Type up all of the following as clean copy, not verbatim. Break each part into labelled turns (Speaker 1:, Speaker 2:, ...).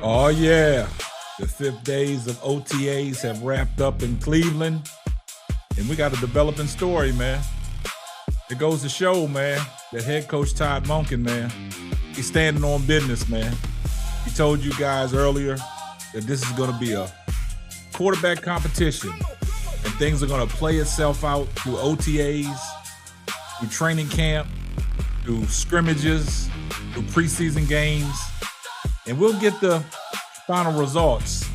Speaker 1: Oh, yeah. The 5 days of OTAs have wrapped up in Cleveland, and we got a developing story, man. It goes to show, man, that head coach Todd Monken, man, he's standing on business, man. He told you guys earlier that this is going to be a quarterback competition, and things are going to play itself out through OTAs, through training camp, through scrimmages, through preseason games, and we'll get the final results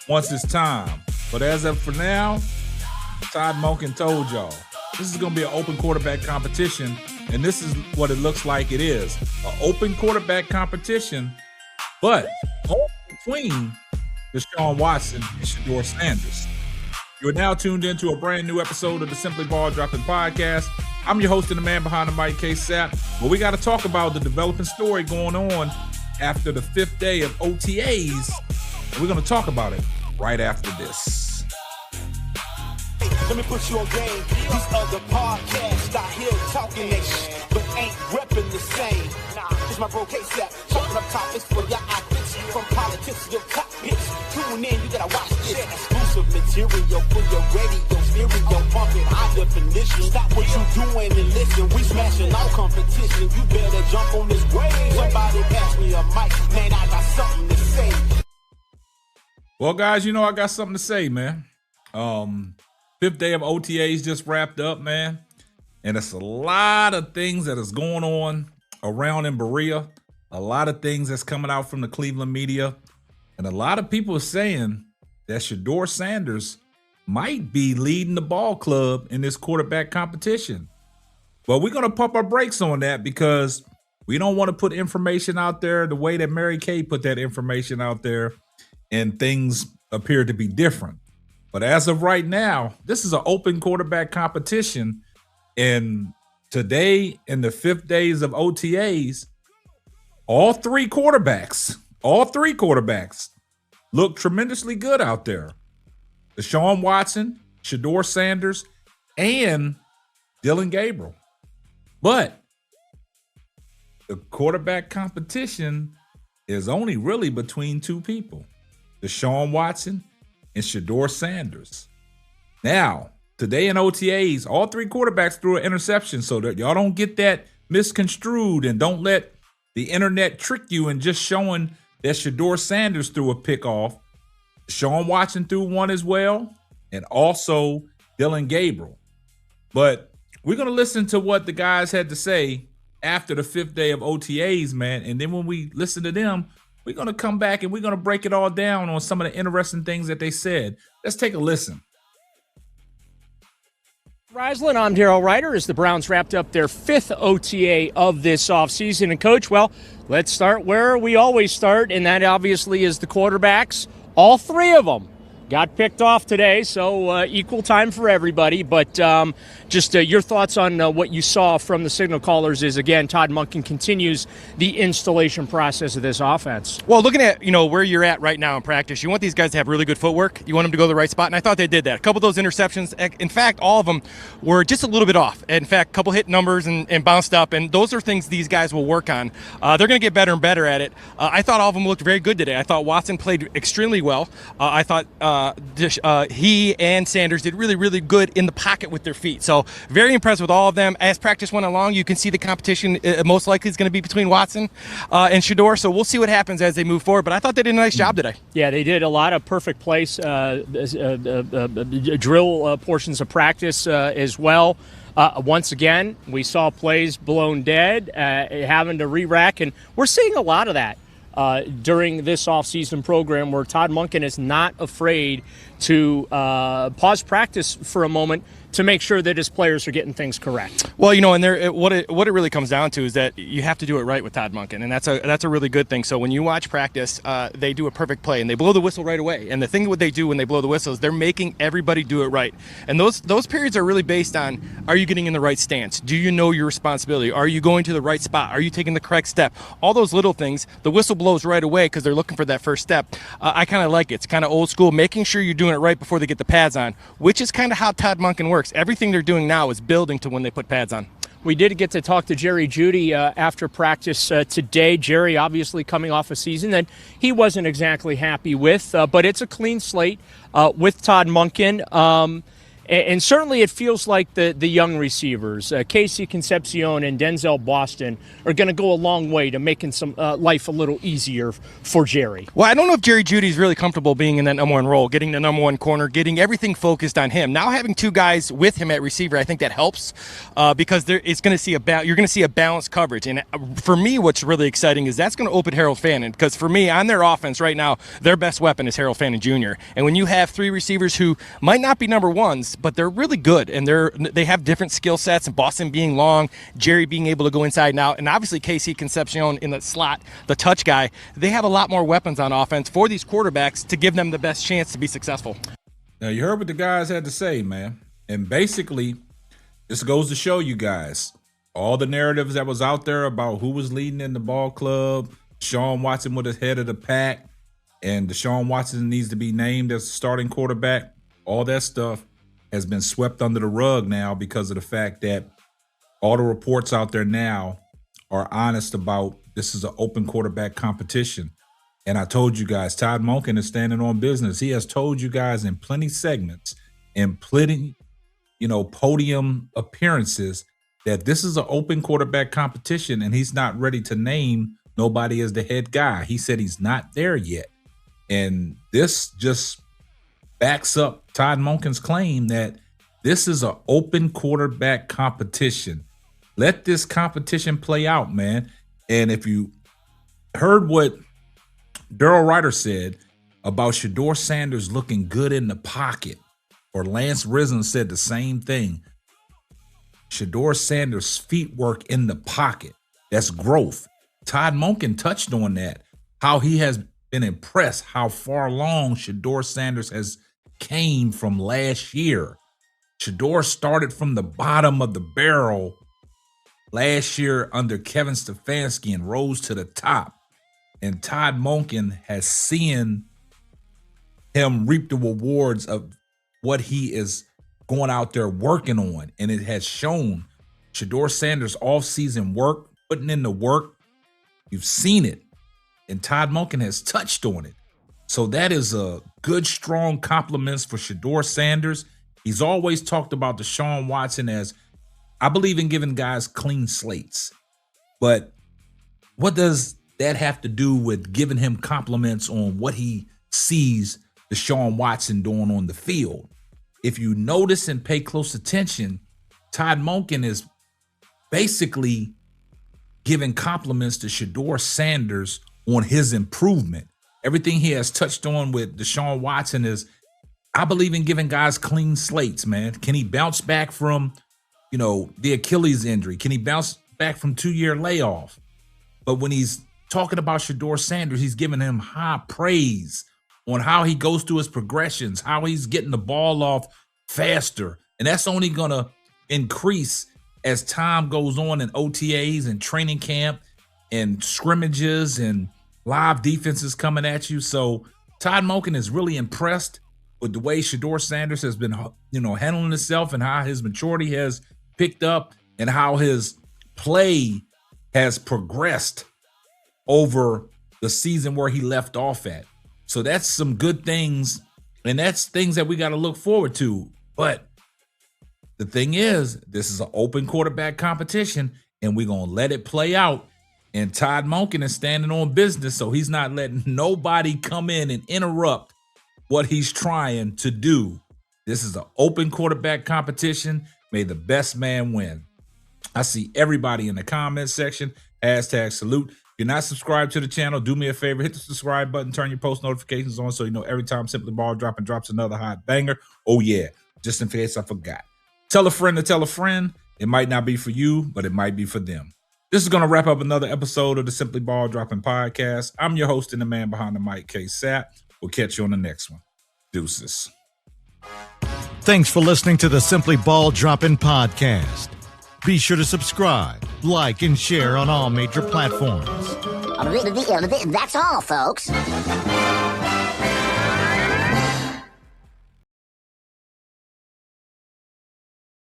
Speaker 1: once it's time. But as of for now, Todd Monken told y'all, this is going to be an open quarterback competition, and this is what it looks like it is. An open quarterback competition, but only between Deshaun Watson and Shedeur Sanders. You are now tuned into a brand new episode of the Simply Ball Dropping Podcast. I'm your host and the man behind the mic, K-Sap. But we got to talk about the developing story going on after the 5th day of OTAs. And we're going to talk about it right after this.
Speaker 2: Let me put you on game. These other podcasts out here talking that shit, but ain't repping the same. It's my bro K-Sap, chopping up topics for your outfits, from politics to your cockpits. Tune in, you gotta watch this. Exclusive material for your radio, stereo, pumping high definition. Stop what you doing and listen. We smashing all competition. You better jump on this wave. Somebody pass me a mic, man. I got something to say.
Speaker 1: Well, guys, you know I got something to say, man. 5th day of OTAs just wrapped up, man. And it's a lot of things that is going on around in Berea. A lot of things that's coming out from the Cleveland media. And a lot of people are saying that Shedeur Sanders might be leading the ball club in this quarterback competition. But we're going to pump our brakes on that because we don't want to put information out there the way that Mary Kay put that information out there and things appear to be different. But as of right now, this is an open quarterback competition. And today, in the 5th days of OTAs, all three quarterbacks look tremendously good out there. Deshaun Watson, Shedeur Sanders, and Dillon Gabriel. But the quarterback competition is only really between two people, Deshaun Watson and Shedeur Sanders. Now, today in OTAs, all three quarterbacks threw an interception so that y'all don't get that misconstrued and don't let the internet trick you in just showing that Shedeur Sanders threw a pick off. Deshaun Watson threw one as well, and also Dillon Gabriel. But we're going to listen to what the guys had to say after the 5th day of OTAs, man. And then when we listen to them, we're going to come back and we're going to break it all down on some of the interesting things that they said. Let's take a listen.
Speaker 3: Rislin, I'm Darryl Ryder as the Browns wrapped up their 5th OTA of this offseason. And, Coach, well, let's start where we always start, and that obviously is the quarterbacks. All three of them got picked off today, so equal time for everybody. But just your thoughts on what you saw from the signal callers is, again, Todd Monken continues the installation process of this offense.
Speaker 4: Well, looking at, where you're at right now in practice, you want these guys to have really good footwork. You want them to go to the right spot, and I thought they did that. A couple of those interceptions, in fact, all of them were just a little bit off. In fact, a couple hit numbers and bounced up, and those are things these guys will work on. They're going to get better and better at it. I thought all of them looked very good today. I thought Watson played extremely well. I thought he and Sanders did really, really good in the pocket with their feet. So very impressed with all of them. As practice went along, you can see the competition most likely is going to be between Watson and Shedeur. So we'll see what happens as they move forward. But I thought they did a nice job today.
Speaker 3: Yeah, they did a lot of perfect plays, drill portions of practice as well. Once again, we saw plays blown dead, having to re-rack, and we're seeing a lot of that during this offseason program where Todd Monken is not afraid to pause practice for a moment to make sure that his players are getting things correct.
Speaker 4: Well, and what it really comes down to is that you have to do it right with Todd Monken, and that's a really good thing. So when you watch practice, they do a perfect play and they blow the whistle right away. And the thing what they do when they blow the whistle is they're making everybody do it right. And those periods are really based on, are you getting in the right stance? Do you know your responsibility? Are you going to the right spot? Are you taking the correct step? All those little things, the whistle blows right away because they're looking for that first step. I kind of like it. It's kind of old school, making sure you're doing it right before they get the pads on, which is kind of how Todd Monken works. Everything they're doing now is building to when they put pads on.
Speaker 3: We did get to talk to Jerry Jeudy after practice today. Jerry obviously coming off a season that he wasn't exactly happy with, but it's a clean slate with Todd Monken. And certainly it feels like the young receivers, Casey Concepcion and Denzel Boston, are going to go a long way to making some life a little easier for Jerry.
Speaker 4: Well, I don't know if Jerry Judy's really comfortable being in that number one role, getting the number one corner, getting everything focused on him. Now having two guys with him at receiver, I think that helps because you're going to see a balanced coverage. And for me, what's really exciting is that's going to open Harold Fannin, because for me, on their offense right now, their best weapon is Harold Fannin Jr. And when you have three receivers who might not be number ones, but they're really good, and they have different skill sets, and Boston being long, Jerry being able to go inside and out, and obviously Casey Concepcion in the slot, the touch guy, they have a lot more weapons on offense for these quarterbacks to give them the best chance to be successful.
Speaker 1: Now, you heard what the guys had to say, man. And basically, this goes to show you guys all the narratives that was out there about who was leading in the ball club. Deshaun Watson was the head of the pack, and Deshaun Watson needs to be named as starting quarterback. All that stuff has been swept under the rug now because of the fact that all the reports out there now are honest about this is an open quarterback competition. And I told you guys, Todd Monken is standing on business. He has told you guys in plenty segments and plenty, podium appearances that this is an open quarterback competition, and he's not ready to name nobody as the head guy. He said he's not there yet. And this just backs up Todd Monken's claim that this is an open quarterback competition. Let this competition play out, man. And if you heard what Daryl Ryder said about Shedeur Sanders looking good in the pocket, or Lance Risen said the same thing. Shedeur Sanders' feet work in the pocket. That's growth. Todd Monken touched on that, how he has been impressed how far along Shedeur Sanders has came from last year. Shedeur started from the bottom of the barrel last year under Kevin Stefanski and rose to the top. And Todd Monken has seen him reap the rewards of what he is going out there working on. And it has shown Shedeur Sanders' offseason work, putting in the work. You've seen it. And Todd Monken has touched on it. So that is a good, strong compliments for Shedeur Sanders. He's always talked about Deshaun Watson as, I believe in giving guys clean slates. But what does that have to do with giving him compliments on what he sees Deshaun Watson doing on the field? If you notice and pay close attention, Todd Monken is basically giving compliments to Shedeur Sanders on his improvement. Everything he has touched on with Deshaun Watson is, I believe in giving guys clean slates, man. Can he bounce back from, the Achilles injury? Can he bounce back from 2-year layoff? But when he's talking about Shedeur Sanders, he's giving him high praise on how he goes through his progressions, how he's getting the ball off faster. And that's only going to increase as time goes on in OTAs and training camp and scrimmages and live defenses coming at you. So Todd Monken is really impressed with the way Shedeur Sanders has been, handling himself, and how his maturity has picked up and how his play has progressed over the season where he left off at. So that's some good things, and that's things that we got to look forward to. But the thing is, this is an open quarterback competition, and we're going to let it play out. And Todd Monken is standing on business, so he's not letting nobody come in and interrupt what he's trying to do. This is an open quarterback competition. May the best man win. I see everybody in the comments section. #salute. If you're not subscribed to the channel, do me a favor, hit the subscribe button, turn your post notifications on so you know every time Simply Ball drops another hot banger. Oh yeah, just in case I forgot. Tell a friend to tell a friend. It might not be for you, but it might be for them. This is going to wrap up another episode of the Simply Ball Dropping Podcast. I'm your host and the man behind the mic, K-Sap. We'll catch you on the next one. Deuces.
Speaker 5: Thanks for listening to the Simply Ball Dropping Podcast. Be sure to subscribe, like, and share on all major platforms.
Speaker 6: That's all, folks.